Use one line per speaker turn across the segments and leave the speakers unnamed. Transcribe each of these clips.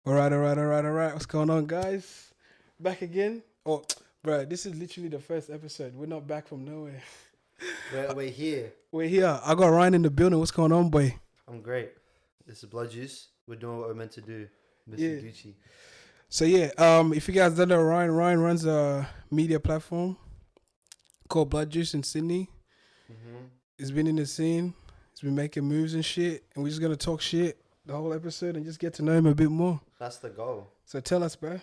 All right. What's going on, guys? Back again? Oh, bro, this is literally the first episode. We're not back from nowhere.
We're here.
We're here. I got Ryan in the building. What's going on, boy?
I'm great. This is BloodJuice. We're doing what we're meant to do, Mr.
Yeah.
Gucci.
So yeah, if you guys don't know Ryan runs a media platform called BloodJuice in Sydney.
Mm-hmm.
He's been in the scene. He's been making moves and shit, and we're just gonna talk shit the whole episode and just get to know him a bit more.
That's the goal.
So tell us, bro.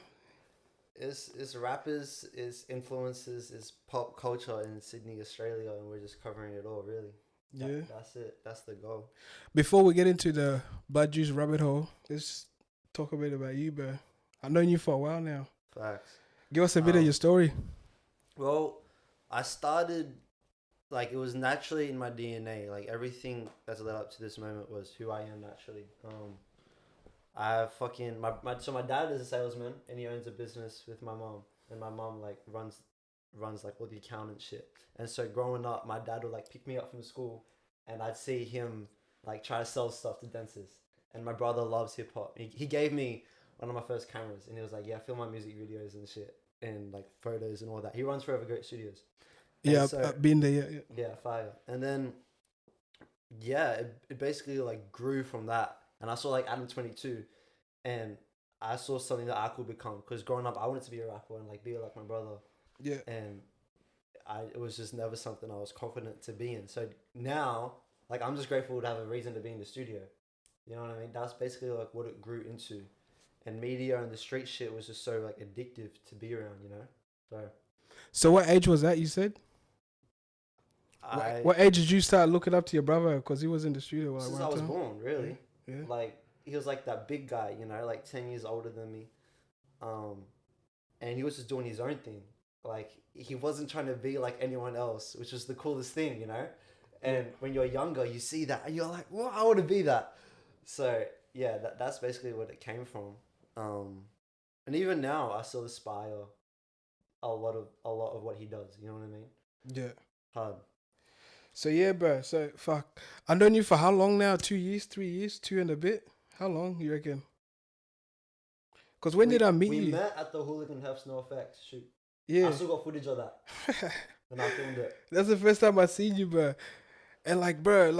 It's rappers, it's influences, it's pop culture in Sydney, Australia, and we're just covering it all, really.
Yeah.
That's it. That's the goal.
Before we get into the BloodJuice rabbit hole, let's talk a bit about you, bro. I've known you for a while now.
Facts.
Give us a bit of your story.
Well, I started, it was naturally in my DNA. Like, everything that's led up to this moment was who I am naturally. I fucking, my dad is a salesman, and he owns a business with my mom. And my mom, runs, all the accountant shit. And so, growing up, my dad would, pick me up from school, and I'd see him, try to sell stuff to dentists. And my brother loves hip-hop. He gave me one of my first cameras, and he was like, yeah, film my music videos and shit, and photos and all that. He runs Forever Great Studios. And
Yeah,
so,
I've been there. Yeah.
yeah, fire. And then, yeah, it basically grew from that. And I saw Adam 22, and I saw something that I could become. Because growing up, I wanted to be a rapper and be like my brother.
Yeah.
And it was just never something I was confident to be in. So now, I'm just grateful to have a reason to be in the studio. You know what I mean? That's basically what it grew into. And media and the street shit was just so addictive to be around, you know?
So what age was that, you said? What age did you start looking up to your brother? Because he was in the studio.
Since I was born, really.
Yeah.
He was that big guy, you know, 10 years older than me. And he was just doing his own thing. He wasn't trying to be like anyone else, which was the coolest thing, you know? And when you're younger, you see that, and you're like, well, I want to be that. So, yeah, that's basically what it came from. And even now, I still aspire a lot of what he does, you know what I mean?
Yeah.
Hard.
So yeah, bro. So fuck. I've known you for how long now? 2 years, 3 years, 2 and a bit? How long you reckon? Because when did I meet you?
We met at the Hooligan Hefts No Effects shoot.
Yeah.
I still got footage of that. And I filmed it.
That's the first time I seen you, bro. And bro,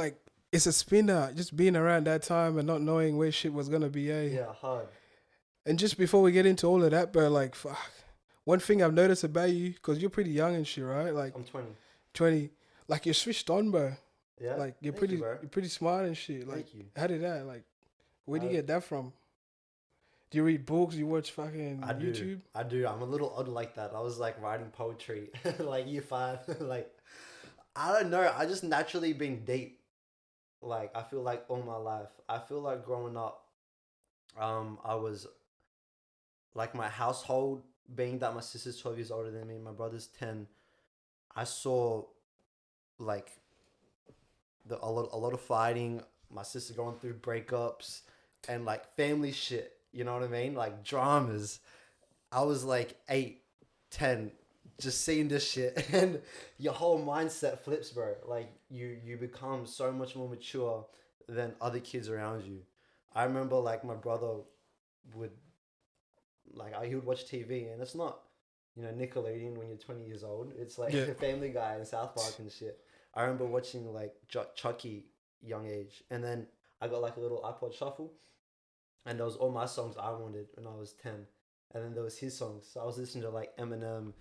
it's a spinner. Just being around that time and not knowing where shit was gonna be, eh?
Yeah, hard.
And just before we get into all of that, bro, fuck. One thing I've noticed about you, because you're pretty young and shit, right?
I'm 20.
20. You're switched on, bro.
Yeah.
You're you're pretty smart and shit.
Thank you.
How did that? Where do you get that from? Do you read books? You watch fucking YouTube?
I do. I'm a little odd like that. I was writing poetry, year 5. I don't know. I just naturally been deep. I feel all my life. I feel growing up, I was my household, being that my sister's 12 years older than me, my brother's 10. I saw a lot of fighting, my sister going through breakups and family shit, you know what I mean? Dramas. I was 8, 10, just seeing this shit, and your whole mindset flips, bro. You become so much more mature than other kids around you. I remember my brother would he would watch TV, and it's not, Nickelodeon when you're 20 years old. It's Family Guy and South Park and shit. I remember watching Chucky young age, and then I got a little iPod Shuffle, and there was all my songs I wanted when I was 10, and then there was his songs. So I was listening to Eminem,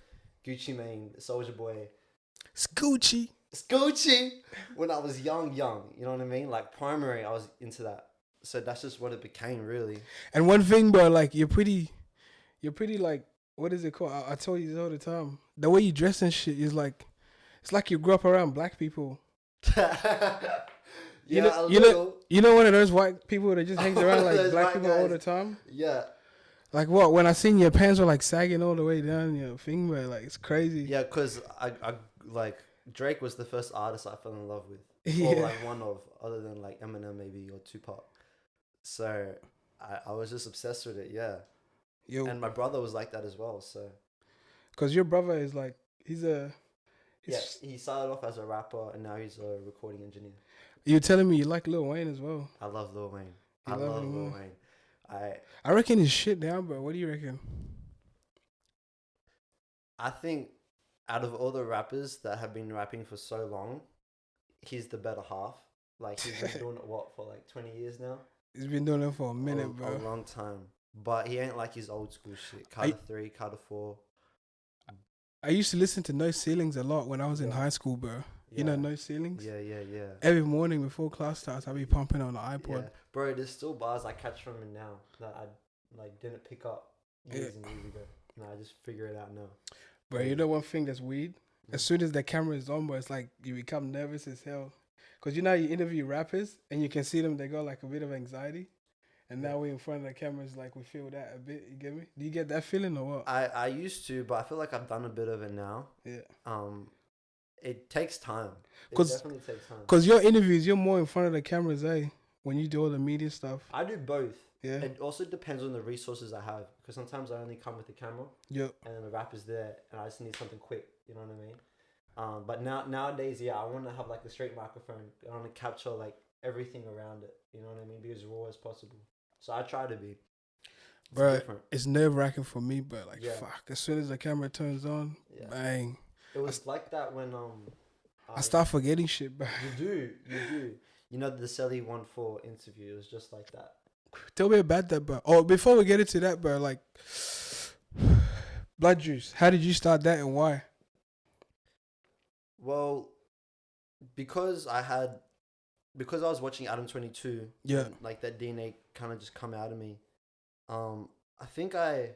Gucci Mane, Soulja Boy,
Scoochie,
when I was young. You know what I mean? Primary, I was into that. So that's just what it became, really.
And one thing, bro, you're pretty what is it called? I tell you this all the time. The way you dress and shit is it's you grew up around black people. You know one of those white people that just hangs around black people all the time?
Yeah.
What? When I seen your pants were sagging all the way down your thing, bro, it's crazy.
Yeah, because I Drake was the first artist I fell in love with.
Yeah.
Or one of, other than Eminem maybe, or Tupac. So I was just obsessed with it, yeah.
Yo.
And my brother was like that as well, so.
Because your brother is
he started off as a rapper, and now he's a recording engineer.
You're telling me you like Lil Wayne as well?
I love Lil Wayne. I love Lil Wayne.
I reckon he's shit now, bro. What do you reckon?
I think out of all the rappers that have been rapping for so long, he's the better half. Like he's been doing it for like 20 years now.
He's been doing it for a minute,
a
bro.
long time. But he ain't like his old school shit. Carter 3, Carter 4.
I used to listen to No Ceilings a lot when I was in high school, bro. You know No Ceilings?
Yeah.
Every morning before class starts, I'll be pumping on the iPod.
Yeah. Bro, there's still bars I catch from him now that I didn't pick up years and years ago. No, I just figure it out now.
Bro, you know one thing that's weird? As soon as the camera is on, bro, it's like you become nervous as hell. Because you know you interview rappers and you can see them, they got like a bit of anxiety. And now we're in front of the cameras, like we feel that a bit. You get me? Do you get that feeling or what?
I used to, but I feel like I've done a bit of it now.
Yeah.
It takes time. It definitely takes time.
Because your interviews, you're more in front of the cameras, eh? When you do all the media stuff.
I do both.
Yeah.
It also depends on the resources I have. Because sometimes I only come with the camera.
Yep.
And then the rapper's there, and I just need something quick. You know what I mean? But nowadays, yeah, I want to have like a straight microphone. I want to capture like everything around it. You know what I mean? Be as raw as possible. So I try to be.
Bro, it's nerve wracking for me, but like fuck. As soon as the camera turns on, bang.
It was like that when
I start forgetting shit, bro.
You do. You know the Selly Onefour interview, it was just like that.
Tell me about that, bro. Oh, before we get into that, bro, like BloodJuice. How did you start that and why?
Well, because I was watching Adam 22.
Yeah.
And, like that DNA kind of just come out of me. I think I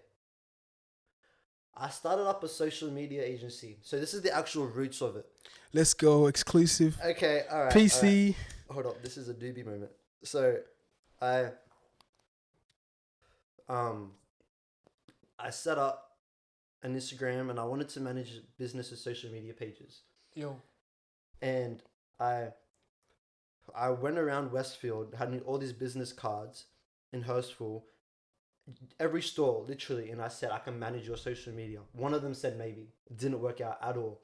started up a social media agency. So this is the actual roots of it.
Let's go exclusive.
Okay, all right.
PC.
All right. Hold up, this is a doobie moment. So, I set up an Instagram and I wanted to manage businesses' social media pages.
Yo.
And I went around Westfield, had all these business cards in Hurstville, every store literally, and I said I can manage your social media. One of them said maybe. It didn't work out at all.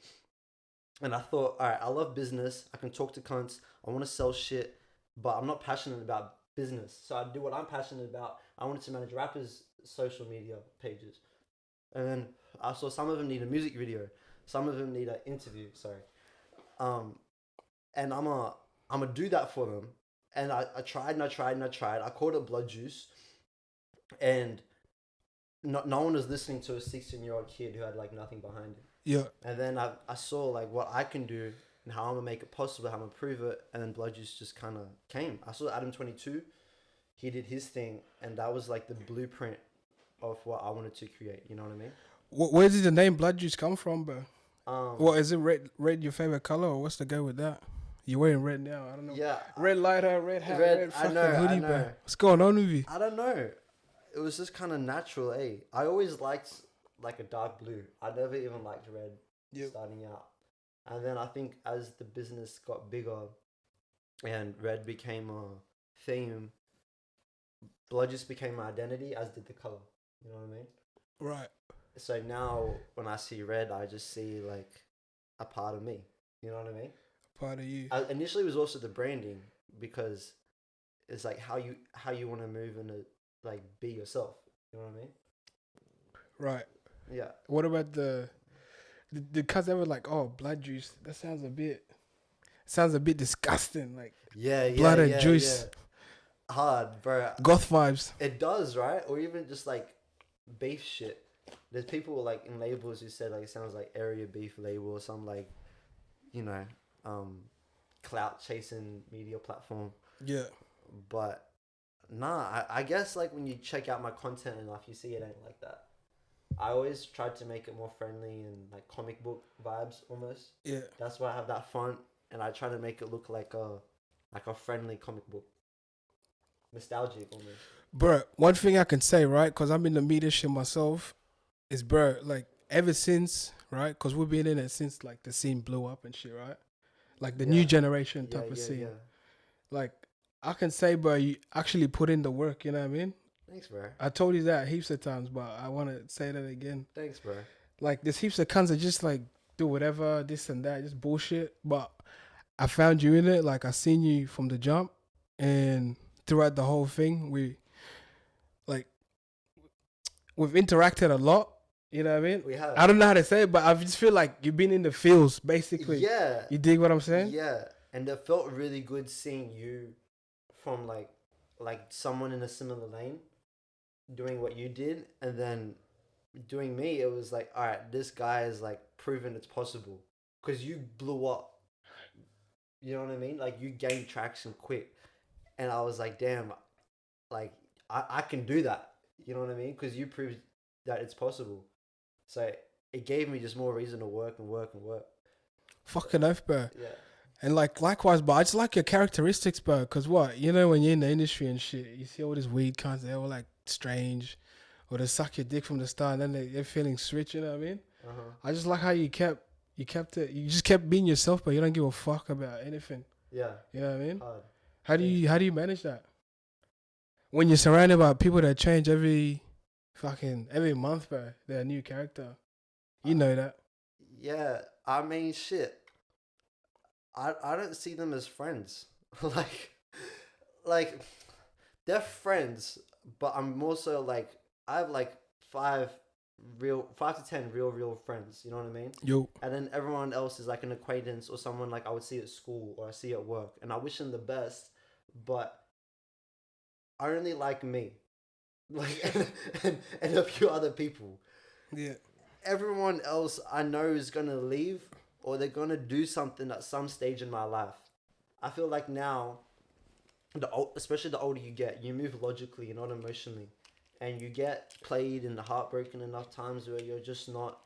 And I thought, all right, I love business. I can talk to cunts. I want to sell shit, but I'm not passionate about business. So I do what I'm passionate about. I wanted to manage rappers' social media pages. And then I saw some of them need a music video. Some of them need an interview, sorry. And I'm gonna do that for them. And I tried. I called it BloodJuice. And no one was listening to a 16-year-old kid who had like nothing behind it.
Yeah.
And then I saw like what I can do and how I'm gonna make it possible, how I'm gonna prove it, and then BloodJuice just kind of came. I saw Adam 22, he did his thing, and that was like the blueprint of what I wanted to create. You know what I mean?
Where did the name BloodJuice come from, bro?
What
is it? Red your favorite color, or what's the go with that? You're wearing red now. I don't know.
Yeah.
Red lighter, red hat, red fucking hoodie, bro. What's going on with you?
I don't know. It was just kind of natural, eh? I always liked like a dark blue. I never even liked red starting out. And then I think as the business got bigger and red became a theme, blood just became my identity, as did the color. You know what I mean?
Right.
So now when I see red, I just see like a part of me. You know what I mean?
A part of you.
Initially, it was also the branding, because it's like how you want to move and like be yourself. You know what I mean?
Right.
Yeah.
What about the cuz ever like, oh, BloodJuice? That sounds a bit disgusting. Like blood and juice.
Yeah. Hard, bro.
Goth vibes.
It does, right? Or even just like beef shit. There's people like in labels who said like it sounds like area beef label or some like, you know, clout chasing media platform.
Yeah.
But nah, I guess like when you check out my content enough, you see it ain't like that. I always tried to make it more friendly and like comic book vibes almost.
Yeah.
That's why I have that font, and I try to make it look like a friendly comic book. Nostalgic almost.
Bro, one thing I can say, right, because I'm in the media shit myself, is, bro, like ever since, right, because we've been in it since like the scene blew up and shit, right? Like the new generation type of scene. Yeah. Like, I can say, bro, you actually put in the work, you know what I mean?
Thanks, bro.
I told you that heaps of times, but I want to say that again.
Thanks, bro.
Like, there's heaps of cunts that just, like, do whatever, this and that, just bullshit. But I found you in it. Like, I seen you from the jump. And throughout the whole thing, we've interacted a lot. You know what I mean?
We have.
I don't know how to say it, but I just feel like you've been in the fields, basically.
Yeah.
You dig what I'm saying?
Yeah. And it felt really good seeing you from like someone in a similar lane doing what you did, and then doing me. It was like, all right, this guy is like proven it's possible because you blew up. You know what I mean? Like you gained traction quick, and I was like, damn, like I can do that. You know what I mean? Because you proved that it's possible. So it gave me just more reason to work and work and work.
Fucking oath, bro.
Yeah.
And like likewise, but I just like your characteristics, bro. Cause what, you know, when you're in the industry and shit, you see all these weed cunts, they're all like strange, or they suck your dick from the start, and then they're feeling switch. You know what I mean? I just like how you kept it. You just kept being yourself, but you don't give a fuck about anything.
Yeah.
You know what I mean?
Hard.
How do you manage that when you're surrounded by people that change every month, bro? They're a new character. You know that.
Yeah. I mean, shit. I don't see them as friends. like they're friends, but I'm more so like I have like 5 to 10 real friends. You know what I mean?
Yo.
And then everyone else is like an acquaintance or someone like I would see at school or I see at work, and I wish them the best, but I only like me, like and a few other people.
Yeah.
Everyone else I know is gonna leave or they're gonna do something at some stage in my life. I feel like now, especially the older you get, you move logically and not emotionally, and you get played and heartbroken enough times where you're just not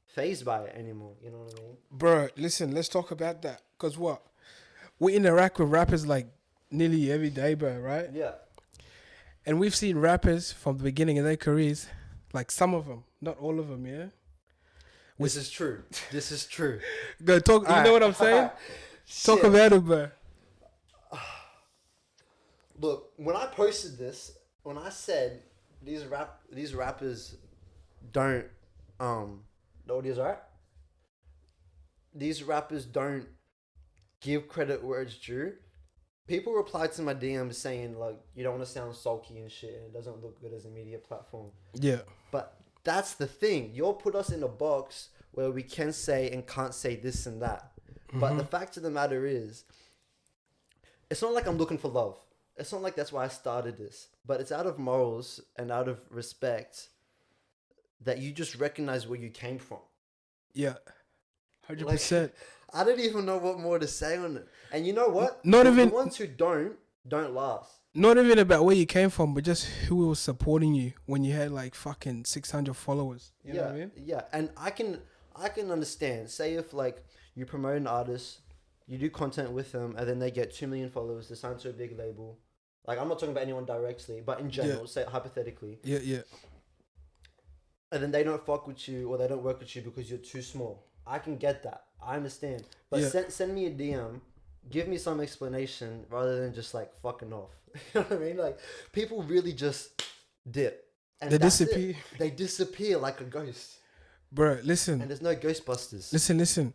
phased by it anymore. You know what I mean?
Bro, listen, let's talk about that. Cause what, we interact with rappers like nearly every day, bro, right?
Yeah.
And we've seen rappers from the beginning of their careers, like some of them, not all of them, yeah.
This is true. This is true.
Go talk. You know what I'm saying? Talk about it, bro.
Look, when I posted this, when I said these rappers don't the audio's alright? These rappers don't give credit where it's due. People replied to my DMs saying like you don't want to sound sulky and shit and it doesn't look good as a media platform.
Yeah.
But that's the thing. You'll put us in a box where we can say and can't say this and that. Mm-hmm. But the fact of the matter is, it's not like I'm looking for love. It's not like that's why I started this. But it's out of morals and out of respect that you just recognize where you came from.
Yeah. 100%.
Like, I don't even know what more to say on it. And you know what?
Not
the
even...
The ones who don't last.
Not even about where you came from, but just who was supporting you when you had like fucking 600 followers. You know what I mean?
Yeah. And I can understand. Say if like you promote an artist, you do content with them, and then they get 2 million followers, they sign to a big label. Like I'm not talking about anyone directly, but in general, say hypothetically.
Yeah.
And then they don't fuck with you or they don't work with you because you're too small. I can get that. I understand. But send me a DM. Give me some explanation rather than just like fucking off. You know what I mean? Like people really just dip. And
they disappear.
They disappear like a ghost.
Bro, listen.
And there's no Ghostbusters.
Listen.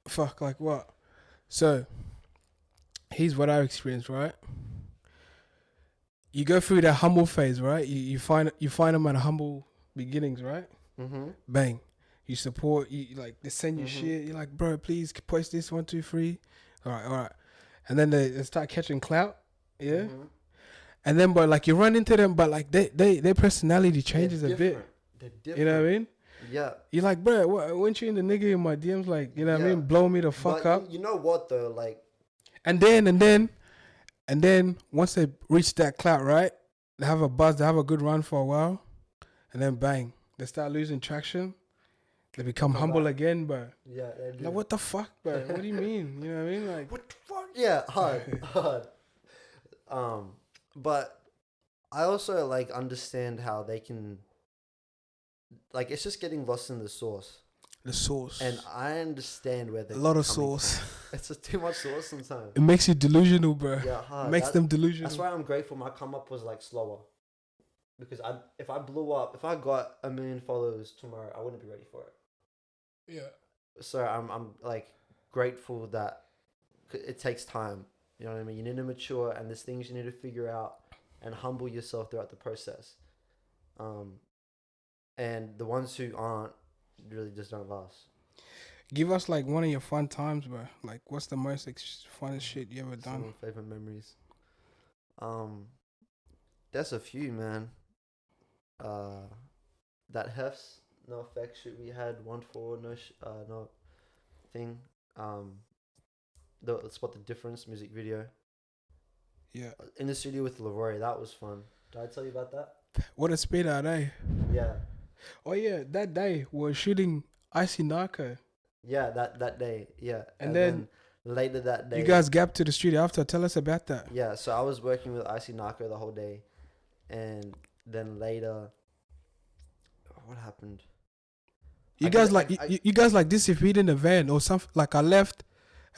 Fuck, like what? So, here's what I experienced, right? You go through that humble phase, right? You find them at humble beginnings, right? Mm-hmm. Bang. You support, you like, they send you shit. You're like, bro, please post this 1, 2, 3. All right. And then they start catching clout. Yeah. Mm-hmm. And then, but like you run into them, but like their personality changes a bit.
They're different.
You know what I mean?
Yeah. You're
like, bro, weren't you in the nigga in my DMs? Like, you know what I mean? Blow me the fuck up.
You know what though? Like,
and then once they reach that clout, right? They have a buzz, they have a good run for a while. And then bang, they start losing traction. They become humble again, bro.
Yeah, they do.
Like, what the fuck, bro? What do you mean? You know what I mean? Like,
what the fuck? Yeah, hard. But I also like understand how they can. Like, it's just getting lost in the sauce.
The sauce.
And I understand where they're
a lot of sauce.
From. It's just too much sauce sometimes.
It makes you delusional, bro.
Yeah, hard.
It makes them delusional.
That's why I'm grateful my come up was like slower. Because if I blew up, if I got 1 million followers tomorrow, I wouldn't be ready for it.
Yeah.
So I'm like grateful that it takes time. You know what I mean? You need to mature, and there's things you need to figure out and humble yourself throughout the process. And the ones who aren't really just don't last.
Give us like one of your fun times, bro. Like, what's the most funnest shit you ever done?
Some of my favorite memories. There's a few, man. That hefts no effect shoot we had Onefour no thing. The Spot the Difference music video.
Yeah.
In the studio with Laroi, that was fun. Did I tell you about that?
What a speed out, eh?
Yeah.
Oh yeah, that day we were shooting Icy Narco.
Yeah, that day. Yeah.
And then
later that day,
you guys gapped to the studio after. Tell us about that.
Yeah, so I was working with Icy Narco the whole day, and then later, what happened?
You guys like disappeared in the van or something. Like I left,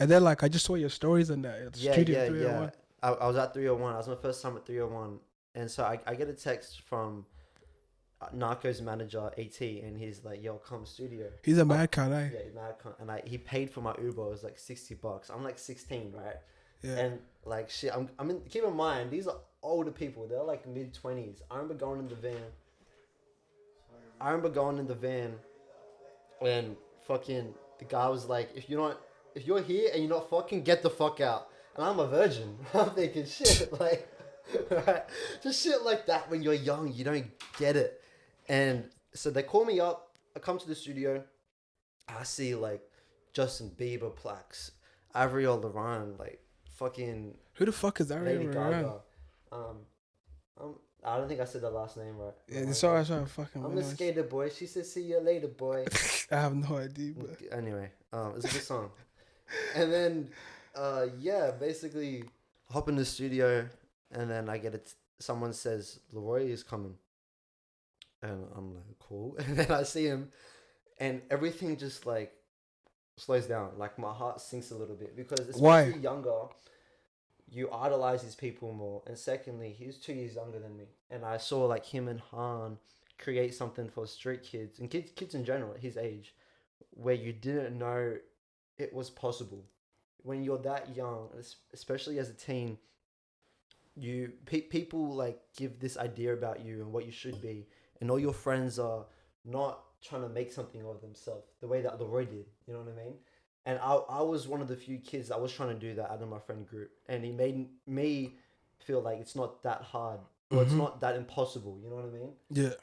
and then like I just saw your stories in the studio. 301.
I was at 301. That was my first time at 301, and so I get a text from Narco's manager AT, and he's like, "Yo, come studio."
He's a mad cunt, eh?
Yeah, he's mad cunt, and he paid for my Uber. It was like $60. I'm like 16, right?
Yeah.
And like shit, I'm in. Keep in mind, these are older people. They're like mid-20s. I remember going in the van. And fucking the guy was like, if you're here and you're not fucking, get the fuck out. And I'm a virgin. I'm thinking shit like, right? Just shit like that. When you're young, you don't get it. And so they call me up. I come to the studio. I see like Justin Bieber plaques, Avril Lavigne, like fucking.
Who the fuck is Avril Lavigne?
I don't think I said the last name right.
Yeah, it's alright. Fucking.
I'm a skater boy. She said, "See you later, boy."
I have no idea. But
anyway, it's a good song. And then, basically, I hop in the studio, and then I get it. Someone says Laroi is coming, and I'm like, cool. And then I see him, and everything just like slows down. Like my heart sinks a little bit because especially younger. You idolize these people more, and secondly, he's 2 years younger than me, and I saw like him and Han create something for street kids and kids in general, his age, where you didn't know it was possible. When you're that young, especially as a teen, people like give this idea about you and what you should be, and all your friends are not trying to make something of themselves the way that Laroi did. You know what I mean? And I was one of the few kids that was trying to do that out of my friend group. And he made me feel like it's not that hard. Or it's not that impossible. You know what I mean?
Yeah.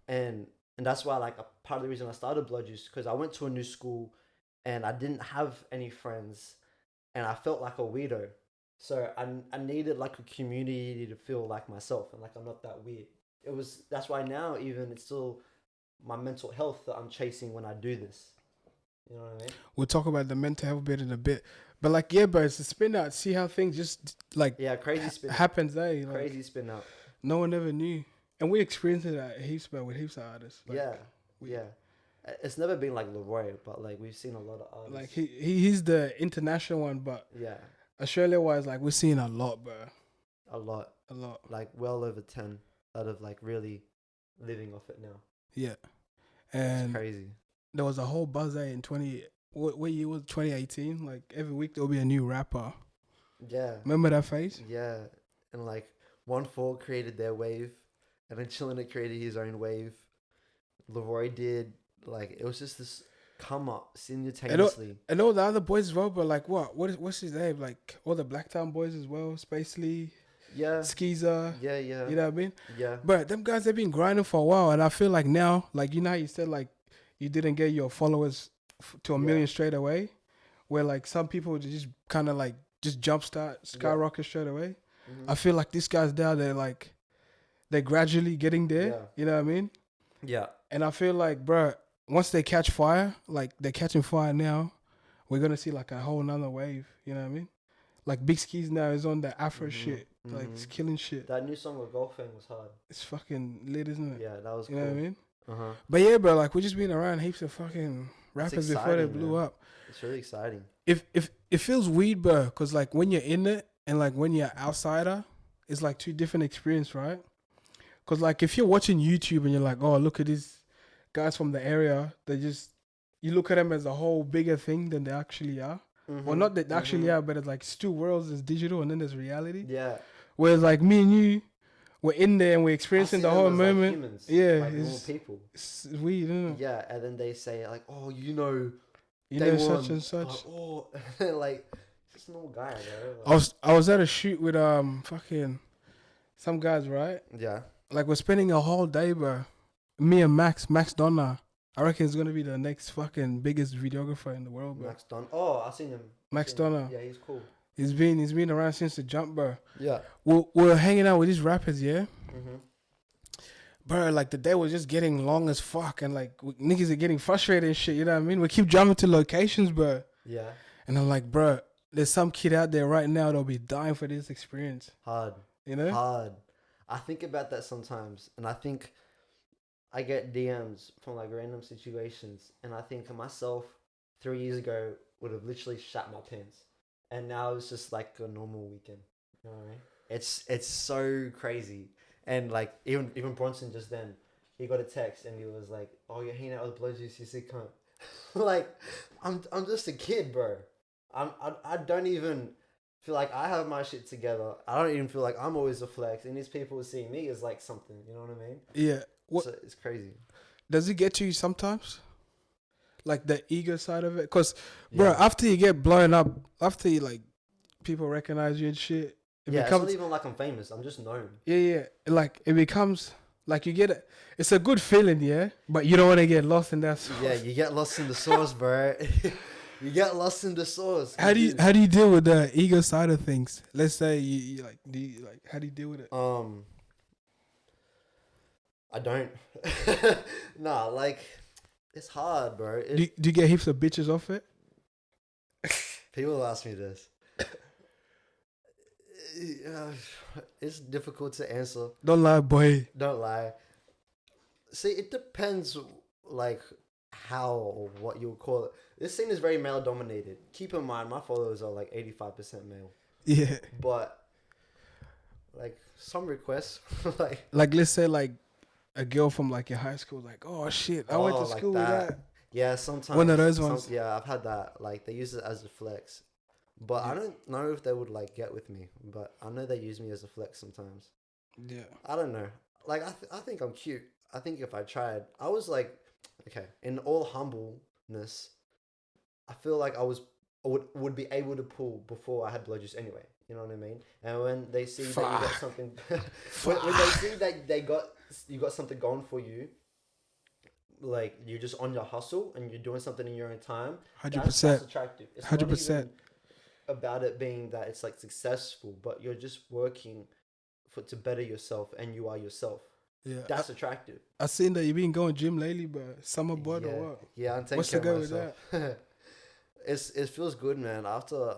And that's why, like, a part of the reason I started BloodJuice, because I went to a new school and I didn't have any friends. And I felt like a weirdo. So I needed, like, a community to feel like myself. And, like, I'm not that weird. That's why now even it's still my mental health that I'm chasing when I do this. You know what I mean?
We'll talk about the mental health bit in a bit. But like, yeah, bro, it's a spin out. See how things just like
crazy spin
happens, eh? Like,
crazy spin out.
No one ever knew. And we experienced it at heaps, bro, with heaps of artists. Like,
It's never been like Laroi, but like we've seen a lot of artists.
Like he's the international one, but Australia wise, like we're seeing a lot, bro.
A lot. Like well over 10 out of like really living off it now.
Yeah. And
it's crazy.
There was a whole buzz in what year was 2018? Like every week there'll be a new rapper.
Yeah.
Remember that phase?
Yeah. And like Onefour created their wave, and then Chillin' created his own wave. Laroi did, like, it was just this come up simultaneously.
And all the other boys as well, but like what's his name? Like all the Blacktown boys as well, Spacely.
Yeah.
Skeez.
Yeah.
You know what I mean?
Yeah.
But them guys, they've been grinding for a while, and I feel like now, like, you know how you said like you didn't get your followers to a million straight away, where like some people just kind of like just skyrocket straight away. Mm-hmm. I feel like these guys now, they're gradually getting there. Yeah. You know what I mean?
Yeah.
And I feel like, bro, once they catch fire, like they're catching fire now, we're gonna see like a whole nother wave. You know what I mean? Like Big Skeez now is on the Afro shit, like it's killing shit.
That new song with Golfing was hard.
It's fucking lit, isn't it?
Yeah, that was
you
cool.
know what I mean?
Uh-huh.
But yeah, bro, like we just been around heaps of fucking rappers before they blew up.
It's really exciting.
If it feels weird, bro, because like when you're in it and like when you're outsider, it's like two different experience, right? Because like if you're watching YouTube and you're like, oh, look at these guys from the area, you look at them as a whole bigger thing than they actually are. Mm-hmm. Well, not that they actually are, but it's like it's two worlds. There's digital and then there's reality.
Yeah.
Whereas like me and you, we're in there and we're experiencing the whole moment.
Like humans,
yeah,
like normal people.
It's weird, isn't it?
Yeah, and then they say like, "Oh, you know
such and such."
Like, oh, like just a normal guy, bro.
Like, I was at a shoot with fucking some guys, right?
Yeah.
Like we're spending a whole day, bro. Me and Max Donner. I reckon he's gonna be the next fucking biggest videographer in the world, bro.
Max Donner. Oh, I've seen him.
Max Donner.
Yeah, he's cool.
He's been around since the jump, bro.
Yeah.
We're hanging out with these rappers, yeah.
Mm-hmm.
Bro, like the day was just getting long as fuck, and like niggas are getting frustrated and shit. You know what I mean? We keep jumping to locations, bro.
Yeah.
And I'm like, bro, there's some kid out there right now that'll be dying for this experience.
Hard.
You know?
Hard. I think about that sometimes, and I think I get DMs from like random situations, and I think of myself 3 years ago would have literally shat my pants, and now it's just like a normal weekend. You know what I mean? It's so crazy, and like even Bronson just then, he got a text and he was like, "Oh, you're hanging out with BloodJuice, you sick cunt." Like, I'm just a kid, bro. I don't even feel like I have my shit together. I don't even feel like I'm always a flex, and these people see me as like something. You know what I mean?
Yeah. What,
so it's crazy.
Does it get to you sometimes? Like the ego side of it? Because, bro, after you get blown up, after you, like, people recognize you and shit,
it's not even like I'm famous. I'm just known.
Yeah. Like, it becomes, like, you get it. It's a good feeling, yeah? But you don't want to get lost in that sauce.
Yeah, you get lost in the sauce, bro. You get lost in the sauce.
How do you deal with the ego side of things? Let's say you how do you deal with it?
I don't. Nah, like, it's hard, bro.
Do you get heaps of bitches off it?
People ask me this. It's difficult to answer.
Don't lie, boy.
Don't lie. See, it depends, like, how or what you would call it. This scene is very male dominated. Keep in mind, my followers are like 85% male.
Yeah.
But, like, some requests,
like let's say like a girl from like your high school, like, oh shit, I went to school with that.
Yeah, sometimes.
One of those ones.
Yeah, I've had that. Like, they use it as a flex. But I don't know if they would like get with me. But I know they use me as a flex sometimes.
Yeah.
I don't know. Like, I think I'm cute. I think if I tried, I was like, okay, in all humbleness, I feel like I would be able to pull before I had BloodJuice anyway. You know what I mean? And when they see that you got something, when they see that you got something going for you, like you're just on your hustle and you're doing something in your own time.
100%.
That's attractive. It's
100%.
not even about it being that it's like successful, but you're just working to better yourself, and you are yourself. Yeah, that's attractive.
I seen that you've been going gym lately, bro. Summer bod or what?
Yeah, I'm taking
What's the go with that?
It feels good, man. After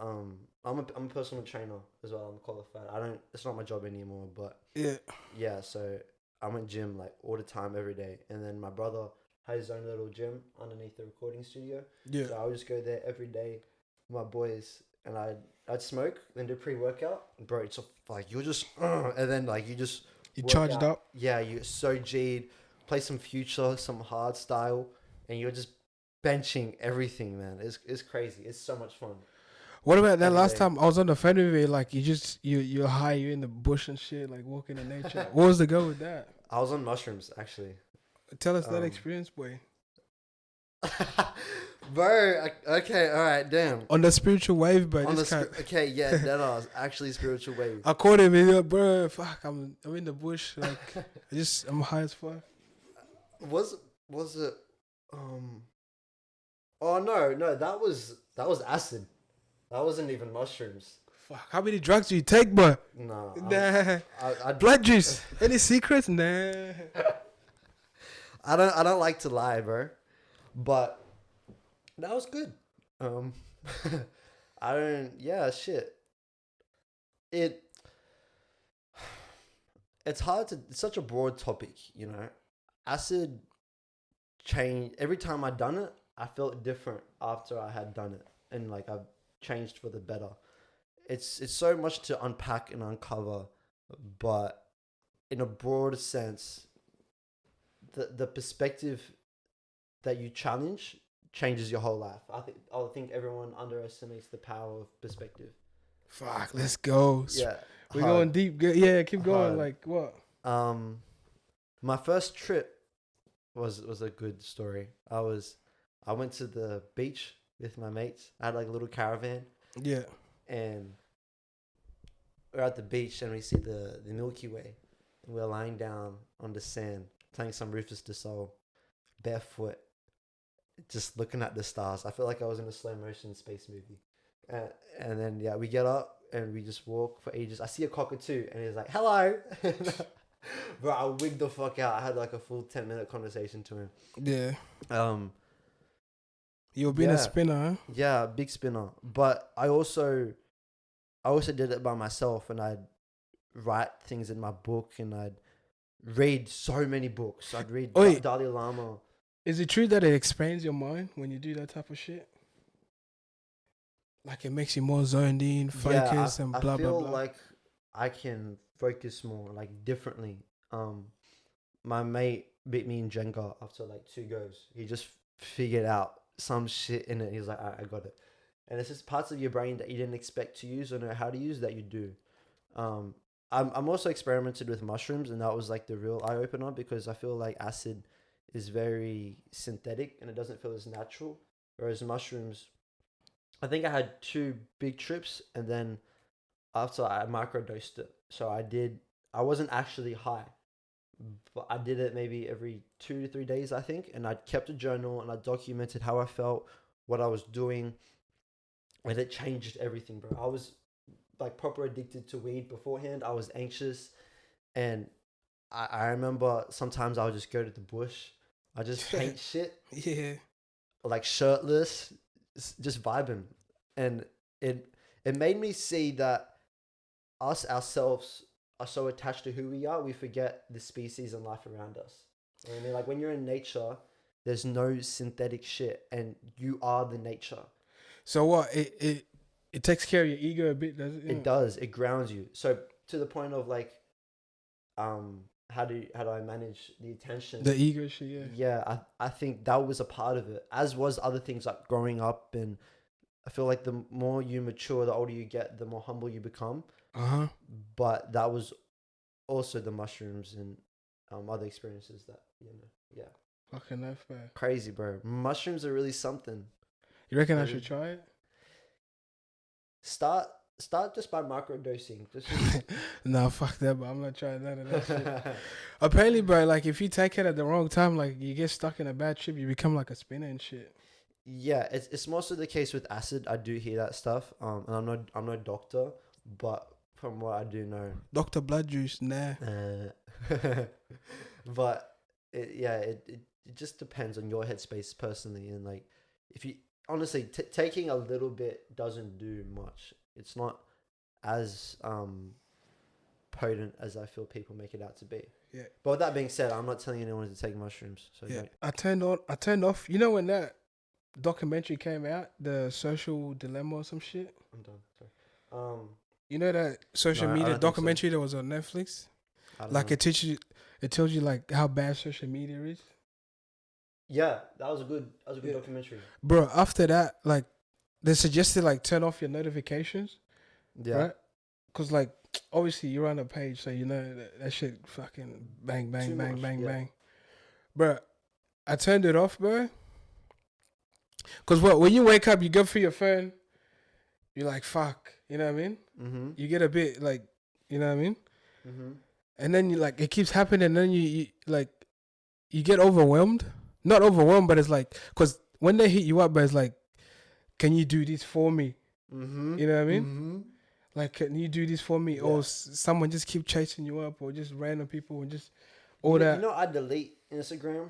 I'm a personal trainer as well. I'm qualified. It's not my job anymore, but yeah. So I'm at gym like all the time, every day, and then my brother has his own little gym underneath the recording studio. Yeah. So I would just go there every day with my boys, and I'd smoke, then do pre-workout. Bro, it's like you're just and then like you charged up. Yeah, you're so G'd. Play some Future, some hard style, and you're just benching everything, man. It's crazy. It's so much fun.
What about that last time I was on the phone with you? Like you're high, you're in the bush and shit, like walking in nature. What was the go with that?
I was on mushrooms, actually. Tell
us that experience, boy.
Bro, okay, all right, damn.
On the spiritual wave, bro.
Okay, yeah, that was actually spiritual wave.
I called him and like, bro, fuck, I'm in the bush, like I'm high as fuck.
Was it? Oh no, that was acid. That wasn't even mushrooms.
Fuck, how many drugs do you take, bro?
Nah.
BloodJuice. Any secrets? Nah.
I don't like to lie, bro. But that was good. Shit. It's hard to. It's such a broad topic, you know. Acid changed every time I'd done it. I felt different after I had done it, and like I've changed for the better. It's so much to unpack and uncover, but in a broader sense, the perspective that you challenge changes your whole life. I think everyone underestimates the power of perspective.
Fuck, let's go.
Yeah,
we're going deep. Yeah, keep going. Like what?
My first trip was a good story. I went to the beach with my mates. I had like a little caravan,
Yeah.
and we're at the beach and we see the Milky Way. And we're lying down on the sand, playing some Rufus Du Sol, barefoot, just looking at the stars. I feel like I was in a slow motion space movie. And then yeah, we get up and we just walk for ages. I see a cockatoo and he's like, "Hello." Bro, I wigged the fuck out. I had like a full 10-minute conversation to him.
Yeah.
Um,
You've been a
yeah,
spinner, huh?
yeah, big spinner. But I also did it by myself, and I'd write things in my book, and I'd read so many books. I'd read
Wait.
Dalai Lama.
Is it true that it expands your mind when you do that type of shit? Like it makes you more zoned in, focused, and blah
I
blah
feel
blah.
like I can focus more, like differently. My mate beat me in Jenga after like 2 goes. He just figured out some shit in it. He's like, I got it. And it's just parts of your brain that you didn't expect to use or know how to use that you do. I'm also experimented with mushrooms, and that was like the real eye opener, because I feel like acid is very synthetic and it doesn't feel as natural, whereas mushrooms, I think I had 2 big trips, and then after I microdosed it. So I wasn't actually high, but I did it maybe every 2 to 3 days, I think. And I kept a journal and I documented how I felt, what I was doing, and it changed everything, bro. I was like proper addicted to weed beforehand. I was anxious, and I remember sometimes I would just go to the bush. I just paint shit,
Yeah.
like shirtless, just vibing. And it made me see that us ourselves are so attached to who we are, we forget the species and life around us. You know what I mean? Like when you're in nature, there's no synthetic shit, and you are the nature.
So what? It takes care of your ego a bit, does it?
It does. It grounds you. So to the point of like, how do I manage the attention?
The ego shit, yeah.
Yeah, I think that was a part of it, as was other things like growing up. And I feel like the more you mature, the older you get, the more humble you become.
Uh-huh.
But that was also the mushrooms and other experiences that, yeah.
Fucking enough, man.
Crazy, bro. Mushrooms are really something.
You reckon I should try it?
Start just by microdosing. Just
Nah, fuck that, but I'm not trying none of that shit. Apparently, bro, like if you take it at the wrong time, like you get stuck in a bad trip, you become like a spinner and shit.
Yeah, it's mostly the case with acid. I do hear that stuff. And I'm no doctor, but from what I do know,
Dr. BloodJuice, nah.
But it just depends on your headspace personally, and like if you honestly taking a little bit doesn't do much. It's not as potent as I feel people make it out to be.
Yeah.
But with that being said, I'm not telling anyone to take mushrooms. So
yeah, I turned off. You know when that documentary came out, the Social Dilemma or some shit.
I'm done. Sorry.
You know that social media documentary that was on Netflix? Like it tells you like how bad social media is.
Yeah, that was a good documentary.
Bro, after that, like they suggested like turn off your notifications.
Yeah.
Right? Cause like obviously you're on a page, so you know that shit fucking bang bang
Too
bang
much,
bang
yeah.
bang. Bro, I turned it off, bro. Cause when you wake up, you go through your phone. You're like, fuck, you know what I mean?
Mm-hmm.
You get a bit like, you know what I mean?
Mm-hmm.
And then you like, it keeps happening. And then you like, you get overwhelmed. Not overwhelmed, but it's like, cause when they hit you up, but it's like, can you do this for me?
Mm-hmm.
You know what I mean?
Mm-hmm.
Like, can you do this for me?
Yeah.
Or someone just keep chasing you up, or just random people, and just all that.
You know, I delete Instagram,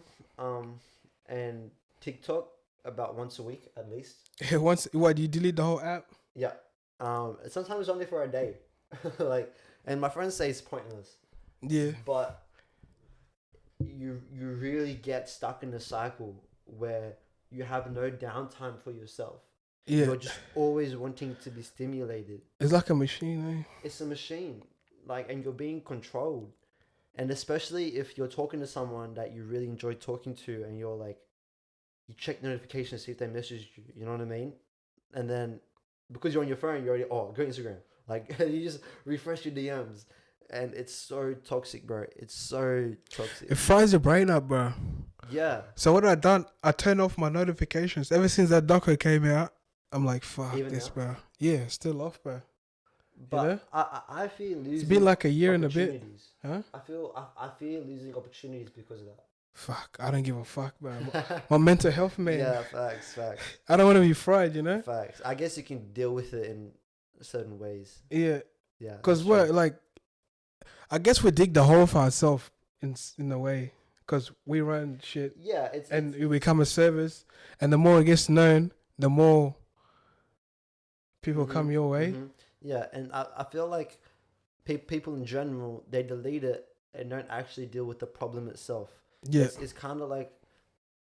and TikTok about once a week at least.
Once, what, you delete the whole app?
Yeah. Sometimes only for a day. Like, and my friends say it's pointless.
Yeah.
But you really get stuck in a cycle where you have no downtime for yourself.
Yeah.
You're just always wanting to be stimulated.
It's like a machine, eh?
It's a machine. Like, and you're being controlled. And especially if you're talking to someone that you really enjoy talking to, and you're like, you check notifications, see if they message you, you know what I mean? And then because you're on your phone, you're already, go Instagram. Like, you just refresh your DMs. And it's so toxic, bro. It's so toxic.
It fries your brain up, bro.
Yeah.
So what I done, I turned off my notifications. Ever since that doco came out, I'm like, fuck
Even
this,
now?
bro. Yeah, still off, bro.
But
know?
I feel losing.
It's been like a year and a bit.
opportunities.
Huh?
I feel losing opportunities because of that.
Fuck, I don't give a fuck, bro. My mental health, man.
Yeah, facts.
I don't want to be fried, you know?
Facts. I guess you can deal with it in certain ways.
Yeah.
Yeah.
Because we're like, I guess we dig the hole for ourselves in a way. Because we run shit.
Yeah,
we become a service. And the more it gets known, the more people come your way.
Mm-hmm. Yeah, and I feel like people in general, they delete it and don't actually deal with the problem itself.
Yeah.
It's kind of like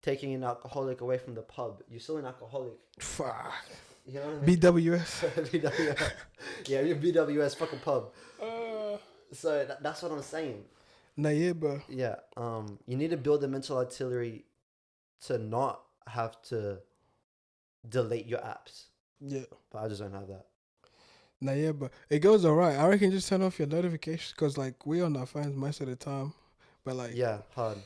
taking an alcoholic away from the pub. You're still an alcoholic.
Fuck.
You know what I mean?
BWS.
BWS. Yeah, you're BWS fucking pub. So that's what I'm saying.
Nah, yeah, bro.
Yeah. You need to build the mental artillery to not have to delete your apps.
Yeah.
But I just don't have that.
Nah, yeah, but it goes alright. I reckon just turn off your notifications because, like, we on our phones most of the time. But, like,
yeah, hard.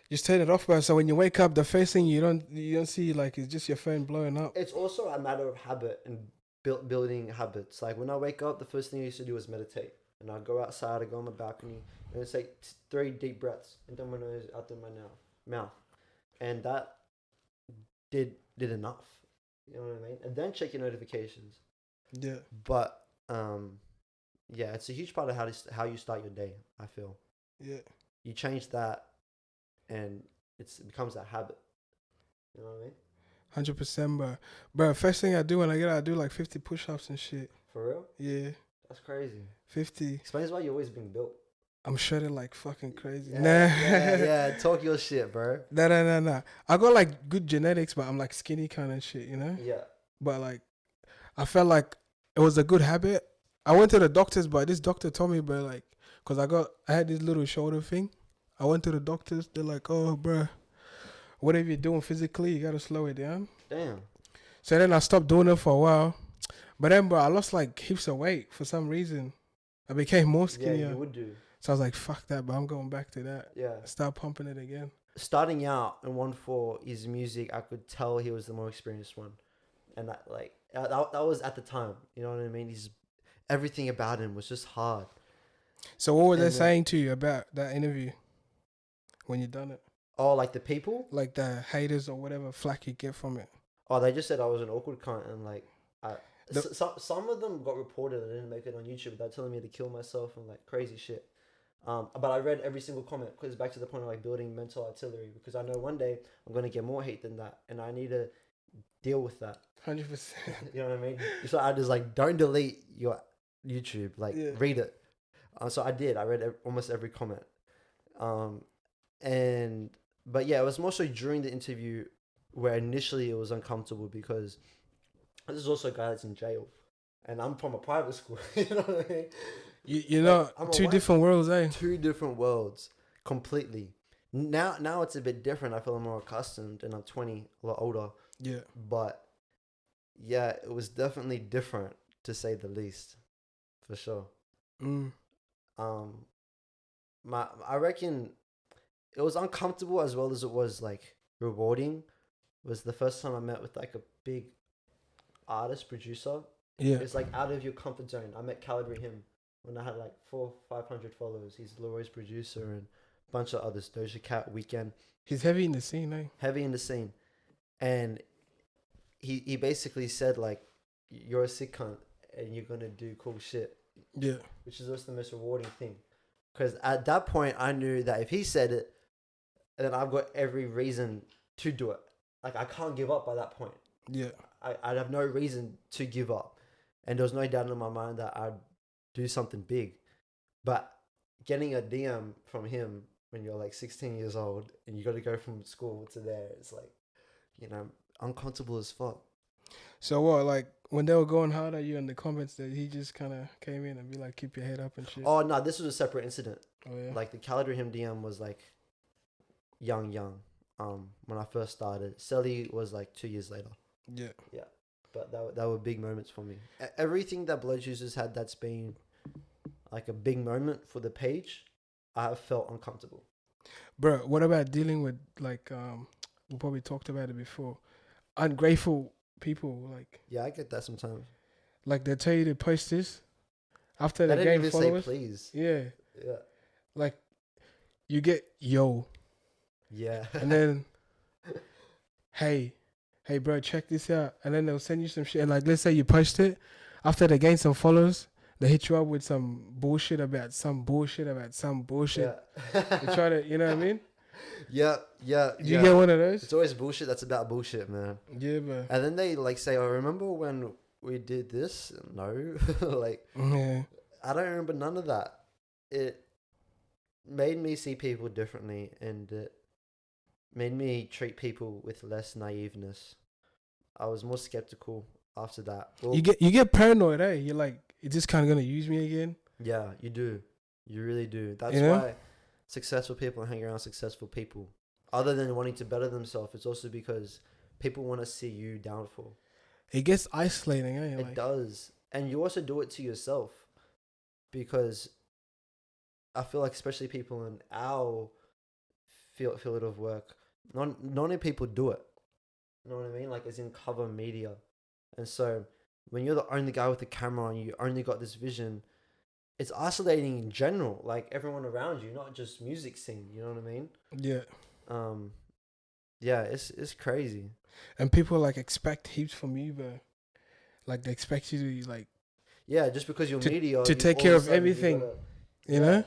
Just turn it off, bro. So when you wake up, the first thing you don't see, like, is just your phone blowing up.
It's also a matter of habit and building habits. Like, when I wake up, the first thing I used to do was meditate. And I'd go outside, I'd go on my balcony, and I'd take 3 deep breaths into my nose, out through my mouth. And that did enough. You know what I mean? And then check your notifications.
Yeah.
But, yeah, it's a huge part of how you start your day, I feel.
Yeah.
You change that, and it becomes a habit. You know what I mean?
100%, bro. Bro, first thing I do when I get out, I do like 50 push-ups and shit.
For real?
Yeah.
That's crazy.
50.
Explains why you're always being built.
I'm shredded like fucking crazy.
Yeah, talk your shit, bro.
Nah. I got like good genetics, but I'm like skinny kind of shit, you know?
Yeah.
But like, I felt like it was a good habit. I went to the doctors, but this doctor told me, bro, like, cause I had this little shoulder thing. I went to the doctors. They're like, oh, bro, whatever you're doing physically, you gotta slow it down.
Damn.
So then I stopped doing it for a while. But then, bro, I lost like heaps of weight for some reason. I became more skinnier.
Yeah, you would do.
So I was like, fuck that, but I'm going back to that.
Yeah.
Start pumping it again.
Starting out in Onefour, his music, I could tell he was the more experienced one. And that was at the time. You know what I mean? Everything about him was just hard.
So what were they saying to you about that interview when you done it?
Oh, like the people?
Like the haters or whatever flack you get from it.
Oh, they just said I was an awkward cunt, and like, some of them got reported. I didn't make it on YouTube. They're telling me to kill myself and like crazy shit. But I read every single comment because it's back to the point of like building mental artillery, because I know one day I'm gonna get more hate than that, and I need to deal with that.
100%.
You know what I mean? So I just like, don't delete your YouTube. Like, read it. So I did. I read almost every comment. But yeah, it was more so during the interview where initially it was uncomfortable, because this is also a guy that's in jail, and I'm from a private school. You know what I mean?
You know, two different worlds, eh?
2 different worlds, completely. Now it's a bit different. I feel more accustomed, and I'm 20, a lot older.
Yeah.
But yeah, it was definitely different, to say the least, for sure. I reckon it was uncomfortable as well as it was like rewarding. It was the first time I met with like a big artist producer.
Yeah.
It's like out of your comfort zone. I met Kid Laroi when I had like 400-500 followers. He's Laroi's producer and a bunch of others. Doja Cat, Weekend.
He's heavy in the scene, eh?
Heavy in the scene. And he basically said like, you're a sick cunt and you're gonna do cool shit.
Yeah.
Which is also the most rewarding thing. Because at that point, I knew that if he said it, then I've got every reason to do it. Like, I can't give up by that point.
Yeah.
I'd have no reason to give up. And there was no doubt in my mind that I'd do something big. But getting a DM from him when you're like 16 years old and you got to go from school to there, it's like, you know, uncomfortable as fuck.
So what, like, when they were going hard at you in the comments, that he just kind of came in and be like, keep your head up and shit?
Oh, no, this was a separate incident.
Oh, yeah?
Like, the Kid Laroi DM was like young. When I first started. Selly was like 2 years later.
Yeah.
Yeah. But that were big moments for me. Everything that BloodJuice has had that's been like a big moment for the page, I have felt uncomfortable.
Bro, what about dealing with like we probably talked about it before, ungrateful people,
Yeah, I get that sometimes.
like they tell you to post this after
They
they
didn't
gain
even
followers.
say please.
Yeah,
Yeah.
like you get yo,
Yeah.
and then hey, hey, bro, check this out, and then they'll send you some shit. And like, let's say you post it after they gain some followers, they hit you up with some bullshit about some bullshit about some bullshit.
Yeah.
They try to, you know what I mean?
Yeah.
Do you get one of those?
It's always bullshit that's about bullshit, man.
Yeah, bro.
And then they like say, "Oh, remember when we did this?" No, like
Yeah.
I don't remember none of that. It made me see people differently, and it made me treat people with less naiveness. I was more skeptical after that. Well,
You get paranoid, eh? You're like, is this kind of gonna use me again?
yeah, you do. You really do. That's
You know?
why successful people hang around successful people. Other than wanting to better themselves, it's also because people want to see you downfall.
It gets isolating, eh?
It does. And you also do it to yourself, because I feel like especially people in our field of work, not many people do it. You know what I mean? Like, as in cover media. And so when you're the only guy with the camera and you only got this vision, it's isolating in general. Like, everyone around you, not just music scene. You know what I mean?
Yeah.
Yeah, it's crazy.
And people like expect heaps from you, but like they expect you to like
Yeah, just because you're media,
to take care of everything. You know?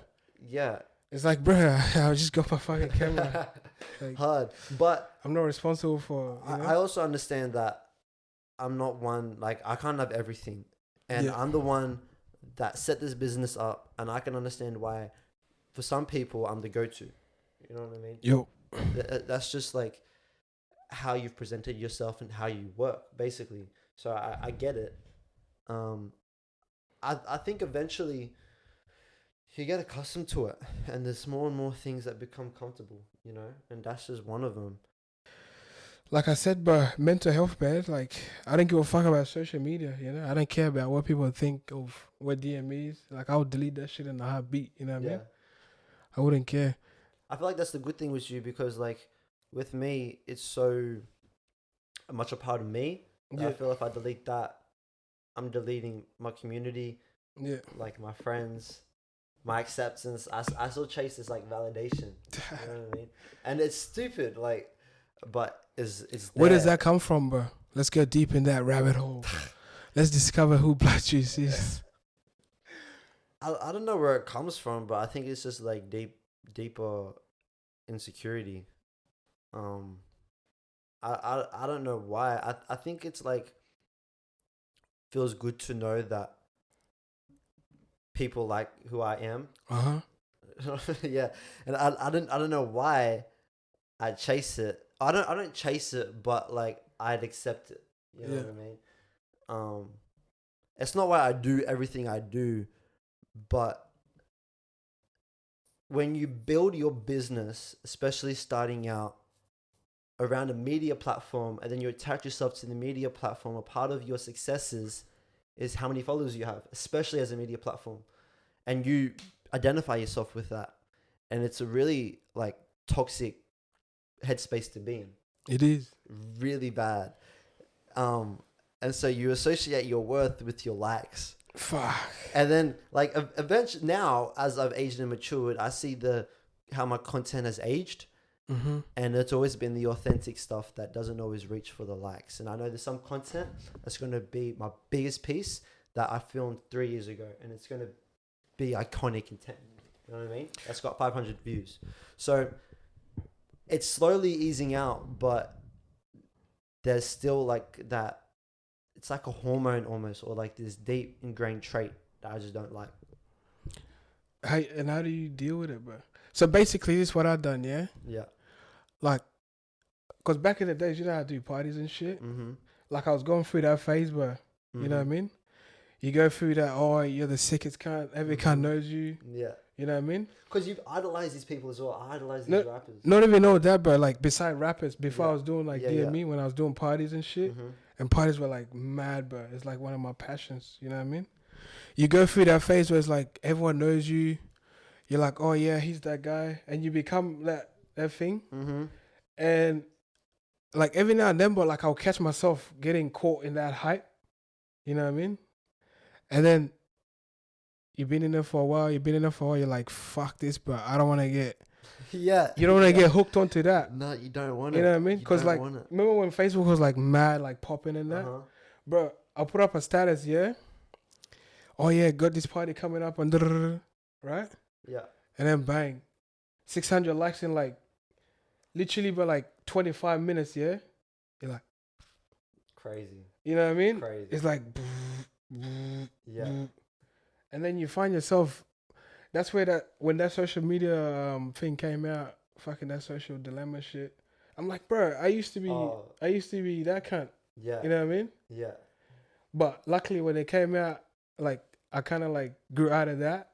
Yeah.
It's like, bro, I just got my fucking camera. Like,
hard. But
I'm not responsible for. You know?
I also understand that I'm not one, like, I can't have everything. And
Yeah.
I'm the one that set this business up, and I can understand why for some people I'm the go-to. You know what I mean?
Yo.
That's just like how you've presented yourself and how you work, basically. So I get it. I think eventually you get accustomed to it, and there's more and more things that become comfortable, you know, and that's just one of them.
Like I said, bro, mental health, man. Like, I don't give a fuck about social media, you know? I don't care about what people think of what DM is. Like, I would delete that shit in a heartbeat, you know what I mean? I wouldn't care.
I feel like that's the good thing with you, because, like, with me, it's so much a part of me.
Yeah.
I feel if I delete that, I'm deleting my community,
Yeah.
like my friends, my acceptance. I still chase this like validation. You know what I mean? And it's stupid, like, but it's
Where does that come from, bro? Let's get deep in that rabbit hole. Let's discover who BloodJuice is.
I don't know where it comes from, but I think it's just like deeper insecurity. I don't know why. I think it's like feels good to know that people like who I am. Yeah, and I don't know why I chase it. I don't chase it, but like I'd accept it. You know what I mean? It's not why I do everything I do, but when you build your business, especially starting out around a media platform, and then you attach yourself to the media platform, a part of your successes is how many followers you have, especially as a media platform. And you identify yourself with that. And it's a really like toxic headspace to be in.
It is.
Really bad. And so you associate your worth with your likes.
Fuck.
And then like eventually now, as I've aged and matured, I see how my content has aged.
Mm-hmm.
And it's always been the authentic stuff that doesn't always reach for the likes. And I know there's some content that's going to be my biggest piece that I filmed 3 years ago, and it's going to be iconic in 10. You know what I mean? That's got 500 views. So it's slowly easing out, but there's still like that. It's like a hormone almost, or like this deep ingrained trait that I just don't like.
Hey, and how do you deal with it, bro? So basically, this is what I've done, yeah?
Yeah.
Like, because back in the days, you know how to do parties and shit?
Mm-hmm.
Like, I was going through that phase, bro. You know what I mean? You go through that, oh, you're the sickest cunt. Every cunt knows you.
Yeah.
You know what I mean?
Because you've idolized these people as well. I idolize these rappers.
Not even know that, bro. Like, beside rappers, before I was doing, like, DME, when I was doing parties and shit, and parties were, like, mad, bro. It's, like, one of my passions. You know what I mean? you go through that phase where it's like everyone knows you. You're like, oh yeah, he's that guy, and you become that thing.
Mm-hmm.
And like every now and then, but like I'll catch myself getting caught in that hype. You know what I mean? And then you've been in there for a while. You're like, fuck this, but I don't want to get.
Yeah.
You don't want to get hooked onto that.
No, you don't want it.
You know what I mean?
You
Because
don't
like,
want it.
remember when Facebook was like mad, like popping and that, bro? I'll put up a status, yeah. Oh yeah, got this party coming up and right?
Yeah.
And then bang, 600 likes in like, literally, but like 25 minutes, yeah. You're like,
Crazy.
you know what I mean?
Crazy.
It's like,
Yeah.
and then you find yourself. That's where when that social media thing came out, fucking that social dilemma shit. I'm like, bro, I used to be that cunt.
Yeah.
You know what I mean?
Yeah.
But luckily, when it came out, like I kind of like grew out of that.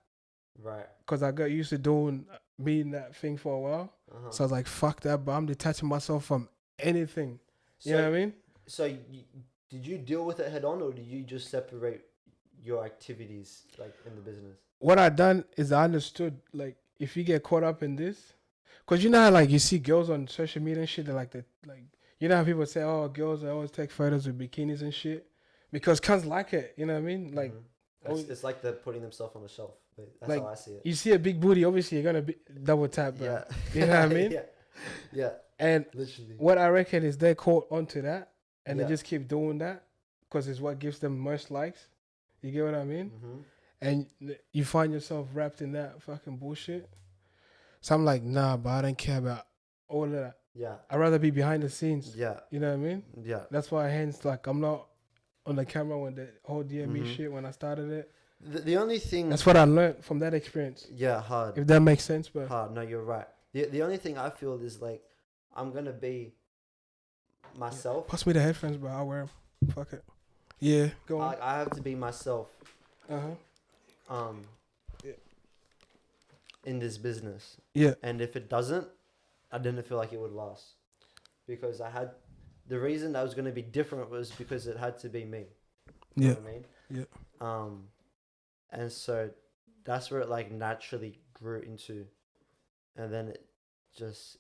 Right.
Because I got used to being that thing for a while. So I was like, fuck that. But I'm detaching myself from anything. You know what I mean?
So did you deal with it head on, or did you just separate your activities like in the business?
What I done is I understood, like, if you get caught up in this, because you know how, like, you see girls on social media and shit, they're like, you know how people say, oh, girls always take photos with bikinis and shit? Because cunts like it, you know what I mean? Like,
it's like they're putting themselves on the shelf. That's
like,
how I see it.
You see a big booty, obviously you're going to double tap, bro.
Yeah.
You know what I mean?
Yeah. Yeah.
And
literally,
what I reckon is they caught onto that, and
Yeah.
they just keep doing that because it's what gives them most likes. You get what I mean?
Mm-hmm.
And you find yourself wrapped in that fucking bullshit. So I'm like, nah, but I don't care about all of that.
Yeah.
I'd rather be behind the scenes.
Yeah.
You know what I mean?
Yeah.
That's why, hence, like, I'm not on the camera when the whole DME shit when I started it.
The only thing...
That's what I learned from that experience.
Yeah, hard.
If that makes sense, but...
Hard. No, you're right. The only thing I feel is, like, I'm going to be myself.
Pass me the headphones, bro. I'll wear them. Fuck it. Yeah, go on.
I have to be myself.
Uh-huh.
In this business.
Yeah.
And if it doesn't, I didn't feel like it would last. Because the reason I was going to be different was because it had to be me. You know what I mean?
Yeah.
And so that's where it like naturally grew into. And then it just,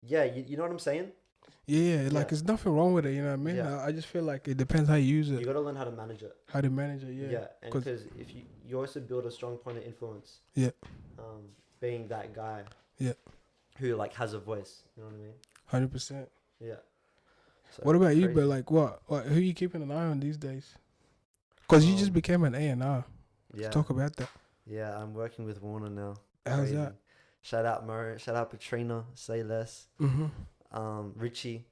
yeah, you know what I'm saying?
Yeah, like there's nothing wrong with it, you know what I mean?
Yeah.
I just feel like it depends how you use it.
You got to learn how to manage it.
How to manage it, yeah.
Yeah, and because if you also build a strong point of influence.
Yeah.
Being that guy.
Yeah.
Who like has a voice, you know what I mean?
100%.
Yeah. So
what about you, but like what who you keeping an eye on these days? Because you just became an A&R.
Yeah.
Let's talk about that.
Yeah, I'm working with Warner now.
How's
Crazy.
that?
Shout out Mo, shout out Petrina, Say Less. Richie.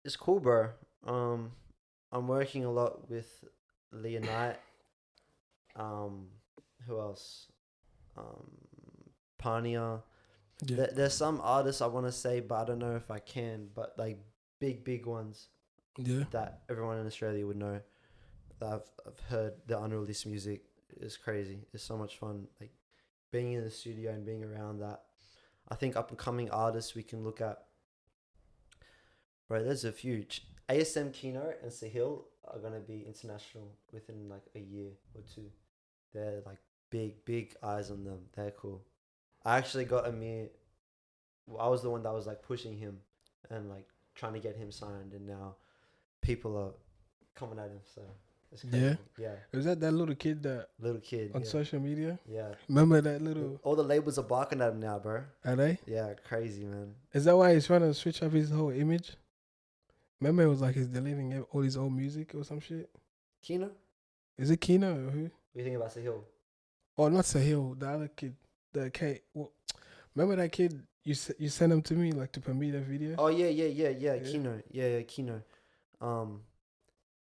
It's cool, bro. I'm working a lot with Leah Knight. Who else? Pania.
Yeah.
There's some artists I want to say, but I don't know if I can. But like big ones.
Yeah.
That everyone in Australia would know. That I've heard the unreleased music is crazy. It's so much fun. Like being in the studio and being around that. I think up and coming artists we can look at. Bro, there's a few. ASM Kino and Sahil are gonna be international within like a year or two. They're like big eyes on them. They're cool. I actually got Amir. I was the one that was like pushing him and like trying to get him signed, and now people are coming at him. So it's crazy. Yeah.
Was that little kid on social media?
Yeah.
Remember that little?
All the labels are barking at him now, bro.
Are they?
Yeah, crazy, man.
Is that why he's trying to switch up his whole image? Remember, it was like he's deleting all his old music or some shit.
Kino?
Is it Kino or who?
What do you think about Sahil?
Oh, not Sahil. The other kid, the K. Well, remember that kid? You sent him to me like to permit that video.
Oh yeah. Kino. Yeah, Kino.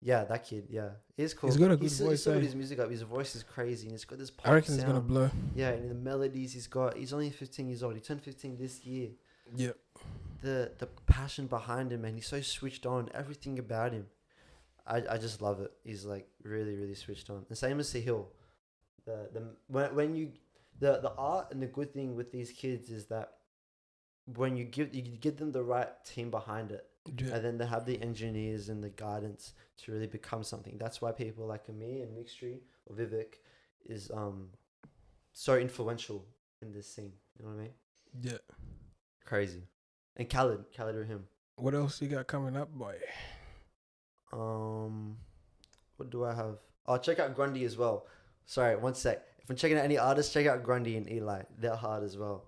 Yeah, that kid. Yeah, he's cool.
He's got a good voice.
He's put his music up. His voice is crazy, and it's got this pop
I reckon
sound.
it's gonna blow.
Yeah, and the melodies he's got. He's only 15 years old. He turned 15 this year.
Yeah.
The passion behind him, man. He's so switched on. Everything about him, I just love it. He's like really switched on. The same as Sahil. The art and the good thing with these kids is that when you give them the right team behind it,
Yeah.
and then they have the engineers and the guidance to really become something. That's why people like me and Mixtree or Vivek is so influential in this scene. You know what I mean?
Yeah.
Crazy. And Khaled or him.
What else you got coming up, boy?
What do I have? Oh, check out Grundy as well. Sorry, one sec. If I'm checking out any artists, check out Grundy and Eli. They're hard as well.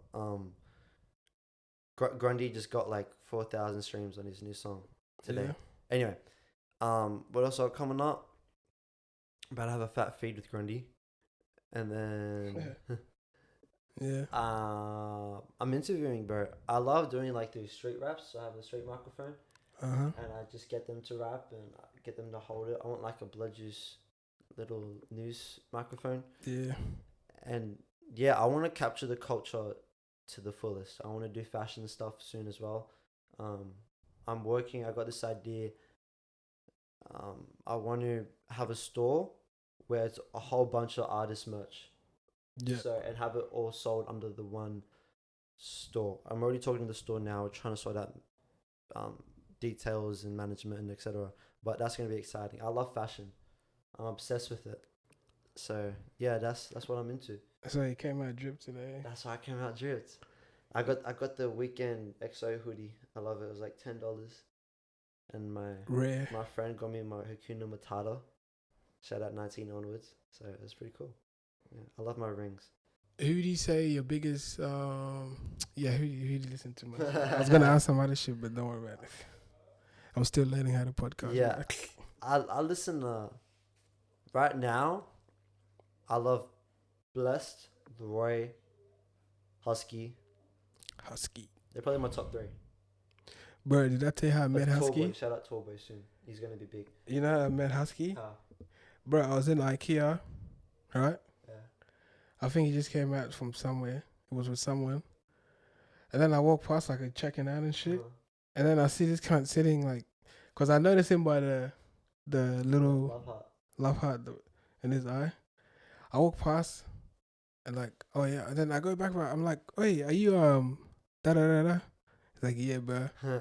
Grundy just got like 4,000 streams on his new song today.
Yeah.
Anyway, what else are coming up? About to have a fat feed with Grundy, and then
Yeah.
I'm interviewing, bro. I love doing like these street raps. So I have a street microphone, and I just get them to rap and get them to hold it. I want like a BloodJuice little news microphone.
Yeah.
And yeah, I want to capture the culture to the fullest. I want to do fashion stuff soon as well. I'm working. I got this idea. I want to have a store where it's a whole bunch of artist merch.
Yeah.
So and have it all sold under the one store. I'm already talking to the store now, trying to sort out details and management and etc. But that's gonna be exciting. I love fashion. I'm obsessed with it. So yeah, that's what I'm into.
So you came out drip today.
That's why I came out dripped. I got the weekend XO hoodie. I love it. It was like $10. And
Rare.
my friend got me my Hakuna Matata. Shout out 19 onwards. So it was pretty cool. Yeah, I love my rings.
Who do you say your biggest? Yeah, who do you listen to? Man? I was gonna ask some other shit, but don't worry about it. I'm still learning how to podcast.
Yeah, I listen. Right now, I love Blessed, Laroi, Huski. They're probably my top 3.
Bro, did I tell you how I met Huski?
Tallboy. Shout out Tallboy soon. He's gonna be big.
You know how I met Huski?
How?
Bro, I was in IKEA, right?
Yeah.
I think he just came out from somewhere. He was with someone. And then I walked past like checking out and shit. And then I see this cunt sitting like, cause I noticed him by the little love heart in his eye. I walk past and like, oh yeah. And then I go back. I'm like, wait, are you da da da da? He's like, yeah, bro. I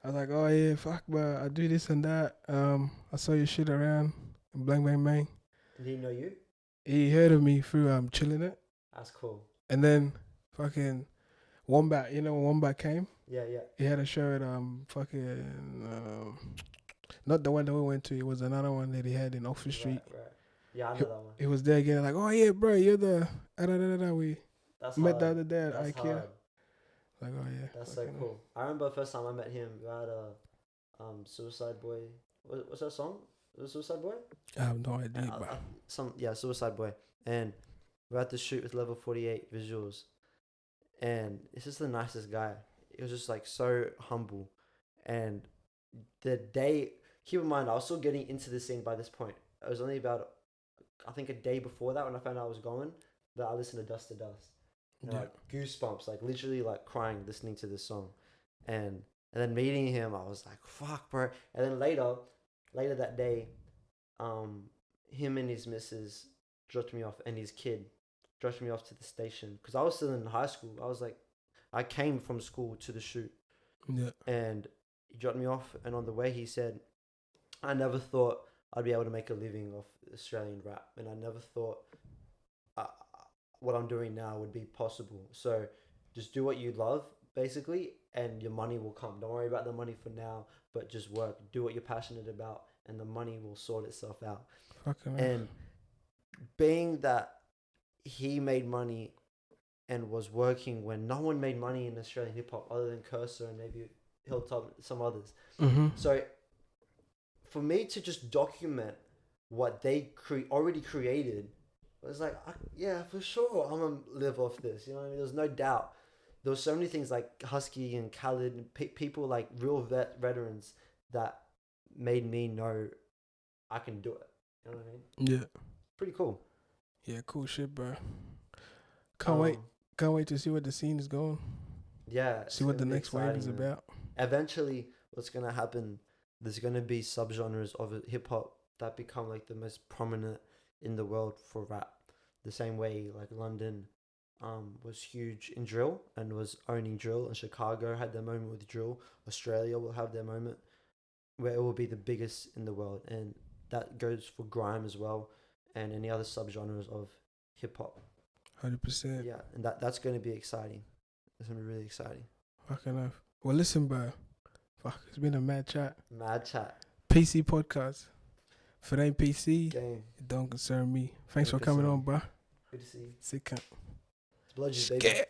was like, oh yeah, fuck, bro. I do this and that. I saw your shit around and bang bang bang.
Did he know you?
He heard of me through Chilling It.
That's cool.
And then fucking Wombat, you know when Wombat came?
Yeah.
He had a show at not the one that we went to, it was another one that he had in Oxford Street.
Right. Yeah, I know that one.
He was there again like, oh yeah, bro, you're the we
That's
met
hard.
the other day at
That's
IKEA.
hard.
Like, oh yeah.
That's so cool. I remember the first time I met him, we had a Suicide Boy. What's that song? Was it Suicide Boy?
I have no idea, bro.
Suicide Boy. And we had to shoot with level 48 visuals. And it's just the nicest guy. He was just like so humble. And the day, keep in mind, I was still getting into the scene by this point. It was only about, I think, a day before that when I found out I was going, that I listened to Dust to Dust. And like goosebumps, like literally like crying listening to this song. And then meeting him, I was like, fuck, bro. And then later that day, him and his missus dropped me off, and his kid dropped me off to the station. Because I was still in high school. I was like, I came from school to the shoot.
Yeah.
And he dropped me off, and on the way he said, I never thought I'd be able to make a living off Australian rap. And I never thought what I'm doing now would be possible. So just do what you love, basically, and your money will come. Don't worry about the money for now, but just work. Do what you're passionate about, and the money will sort itself out. And being that he made money and was working when no one made money in Australian hip-hop other than Cursor and maybe Hilltop, some others. So for me to just document what they already created, I was like, yeah, for sure, I'm going to live off this. You know what I mean? There's no doubt. There were so many things like Huski and Khaled and people like real veterans that made me know I can do it. You know what I mean?
Yeah.
Pretty cool.
Yeah, cool shit, bro. Can't wait to see what the scene is going.
Yeah.
See what the next wave is about.
Eventually, what's going to happen, there's going to be subgenres of hip-hop that become like the most prominent in the world for rap. The same way like London was huge in drill and was owning drill, and Chicago had their moment with drill. Australia will have their moment where it will be the biggest in the world, and that goes for grime as well, and any other subgenres of hip hop.
100%.
Yeah, and that's going to be exciting. It's going to be really exciting.
Fucking enough. Well, listen, bro. Fuck, it's been a mad chat.
Mad chat.
PC podcast. If it ain't PC,
Game.
it don't concern me. Thanks
Don't
for coming
concern
on, bro.
Good to see you.
Sick cunt.
It's BloodJuice, baby.